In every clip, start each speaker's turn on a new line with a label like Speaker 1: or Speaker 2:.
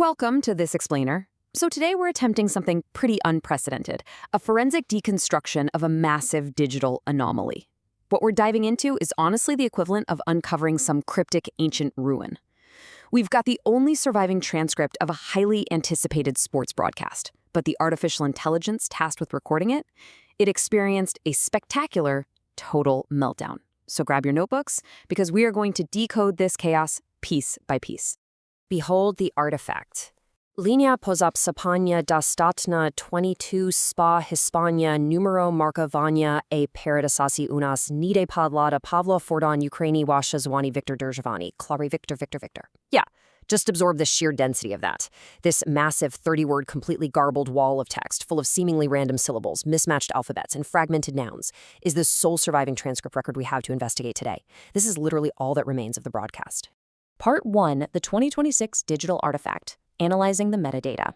Speaker 1: Welcome to This Explainer. So today we're attempting something pretty unprecedented, a forensic deconstruction of a massive digital anomaly. What we're diving into is honestly the equivalent of uncovering some cryptic ancient ruin. We've got the only surviving transcript of a highly anticipated sports broadcast, but the artificial intelligence tasked with recording it experienced a spectacular, total meltdown. So grab your notebooks, because we are going to decode this chaos piece by piece. Behold the artifact. Linea pozapsapania dostatna 22 spa Hispania numero markovania e paradisasi unas nide podlada Pavlo Fordon Ukraini washa zwani Victor Derzhavani Clary Victor. Yeah, just absorb the sheer density of that. This massive 30-word completely garbled wall of text full of seemingly random syllables, mismatched alphabets, and fragmented nouns is the sole surviving transcript record we have to investigate today. This is literally all that remains of the broadcast. Part 1, the 2026 Digital Artifact, Analyzing the Metadata.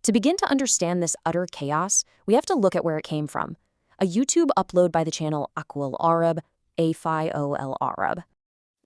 Speaker 1: To begin to understand this utter chaos, we have to look at where it came from. A YouTube upload by the channel Aqwal Arab, AFIOL Arab.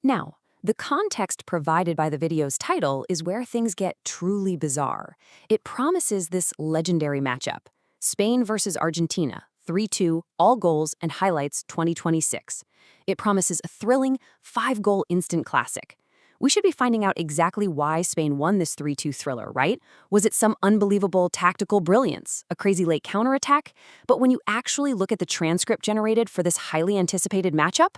Speaker 1: Now, the context provided by the video's title is where things get truly bizarre. It promises this legendary matchup, Spain versus Argentina, 3-2, all goals and highlights 2026. It promises a thrilling 5-goal instant classic. We should be finding out exactly why Spain won this 3-2 thriller, right? Was it some unbelievable tactical brilliance, a crazy late counterattack? But when you actually look at the transcript generated for this highly anticipated matchup,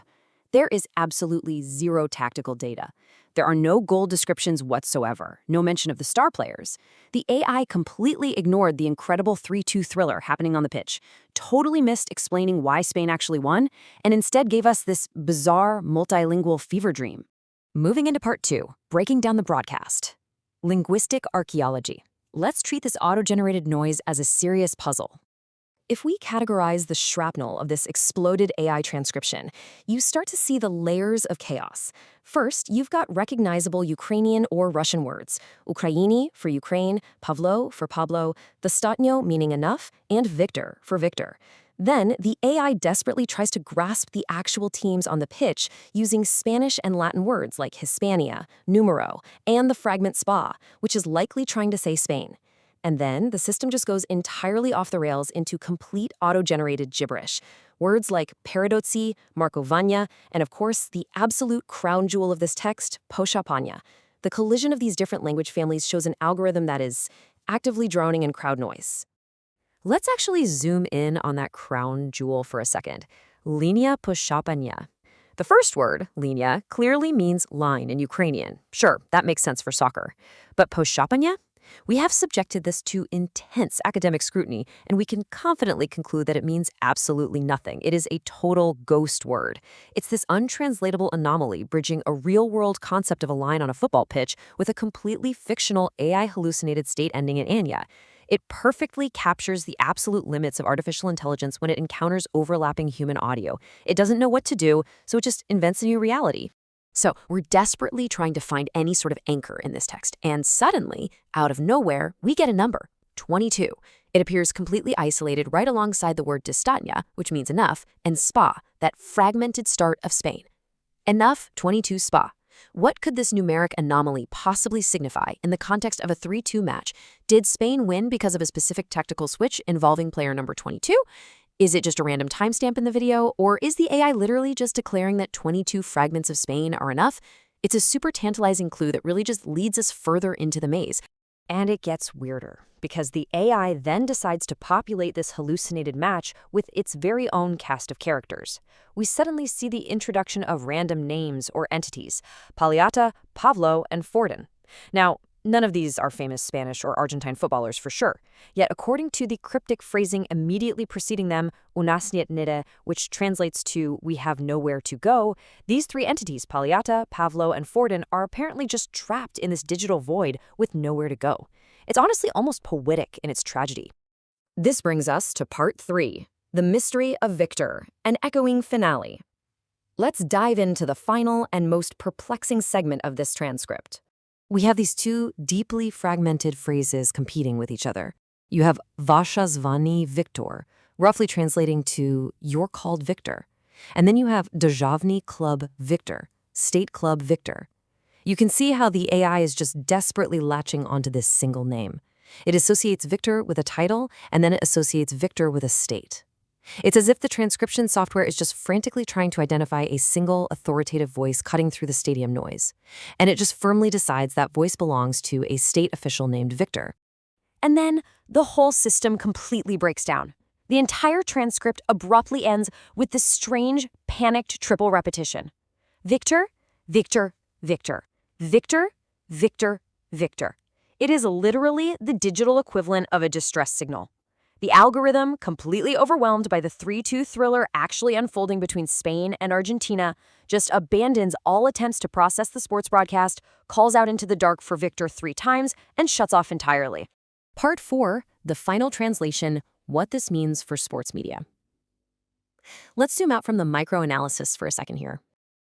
Speaker 1: there is absolutely zero tactical data. There are no goal descriptions whatsoever, no mention of the star players. The AI completely ignored the incredible 3-2 thriller happening on the pitch, totally missed explaining why Spain actually won, and instead gave us this bizarre, multilingual fever dream. Moving into part 2, breaking down the broadcast. Linguistic archaeology. Let's treat this auto-generated noise as a serious puzzle. If we categorize the shrapnel of this exploded AI transcription, you start to see the layers of chaos. First, you've got recognizable Ukrainian or Russian words, Ukraini for Ukraine, Pavlo for Pablo, dostatnyo meaning enough, and Victor for Victor. Then, the AI desperately tries to grasp the actual teams on the pitch using Spanish and Latin words like Hispania, numero, and the fragment spa, which is likely trying to say Spain. And then, the system just goes entirely off the rails into complete auto-generated gibberish. Words like paradotsi, markovania, and of course, the absolute crown jewel of this text, poshapanya. The collision of these different language families shows an algorithm that is actively drowning in crowd noise. Let's actually zoom in on that crown jewel for a second. Linea poshapanya. The first word, linea, clearly means line in Ukrainian. Sure, that makes sense for soccer. But poshapanya? We have subjected this to intense academic scrutiny, and we can confidently conclude that it means absolutely nothing. It is a total ghost word. It's this untranslatable anomaly bridging a real-world concept of a line on a football pitch with a completely fictional AI-hallucinated state ending in anya. It perfectly captures the absolute limits of artificial intelligence when it encounters overlapping human audio. It doesn't know what to do, so it just invents a new reality. So we're desperately trying to find any sort of anchor in this text, and suddenly, out of nowhere, we get a number, 22. It appears completely isolated right alongside the word dostatnya, which means enough, and spa, that fragmented start of Spain. Enough, 22 spa. What could this numeric anomaly possibly signify in the context of a 3-2 match? Did Spain win because of a specific tactical switch involving player number 22? Is it just a random timestamp in the video, or is the AI literally just declaring that 22 fragments of Spain are enough? It's a super tantalizing clue that really just leads us further into the maze. And it gets weirder, because the AI then decides to populate this hallucinated match with its very own cast of characters. We suddenly see the introduction of random names or entities, Paliata, Pavlo, and Fordon. Now, none of these are famous Spanish or Argentine footballers for sure. Yet, according to the cryptic phrasing immediately preceding them, unas niet nide, which translates to we have nowhere to go, these three entities, Paliata, Pavlo, and Fordon, are apparently just trapped in this digital void with nowhere to go. It's honestly almost poetic in its tragedy. This brings us to part 3, the mystery of Victor, an echoing finale. Let's dive into the final and most perplexing segment of this transcript. We have these two deeply fragmented phrases competing with each other. You have Vasha zvani Victor, roughly translating to you're called Victor. And then you have Državni Club Victor, State Club Victor. You can see how the AI is just desperately latching onto this single name. It associates Victor with a title, and then it associates Victor with a state. It's as if the transcription software is just frantically trying to identify a single authoritative voice cutting through the stadium noise. And it just firmly decides that voice belongs to a state official named Victor.
Speaker 2: And then the whole system completely breaks down. The entire transcript abruptly ends with this strange, panicked triple repetition. Victor, Victor, Victor. Victor, Victor, Victor. It is literally the digital equivalent of a distress signal. The algorithm, completely overwhelmed by the 3-2 thriller actually unfolding between Spain and Argentina, just abandons all attempts to process the sports broadcast, calls out into the dark for Victor 3 times, and shuts off entirely.
Speaker 1: Part 4, the final translation, what this means for sports media. Let's zoom out from the microanalysis for a second here.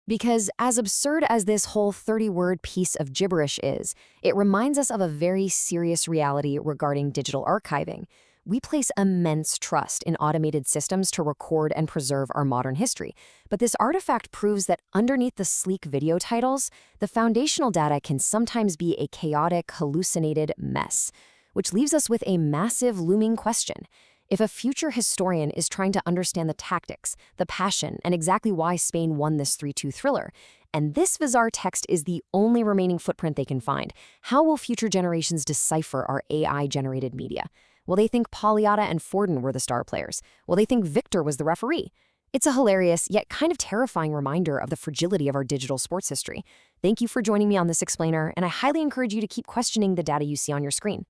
Speaker 1: Because as absurd as this whole 30-word piece of gibberish is, it reminds us of a very serious reality regarding digital archiving. We place immense trust in automated systems to record and preserve our modern history. But this artifact proves that underneath the sleek video titles, the foundational data can sometimes be a chaotic, hallucinated mess, which leaves us with a massive looming question. If a future historian is trying to understand the tactics, the passion, and exactly why Spain won this 3-2 thriller, and this bizarre text is the only remaining footprint they can find, how will future generations decipher our AI-generated media? Will they think Pagliata and Forden were the star players? Will they think Victor was the referee? It's a hilarious, yet kind of terrifying reminder of the fragility of our digital sports history. Thank you for joining me on this explainer, and I highly encourage you to keep questioning the data you see on your screen.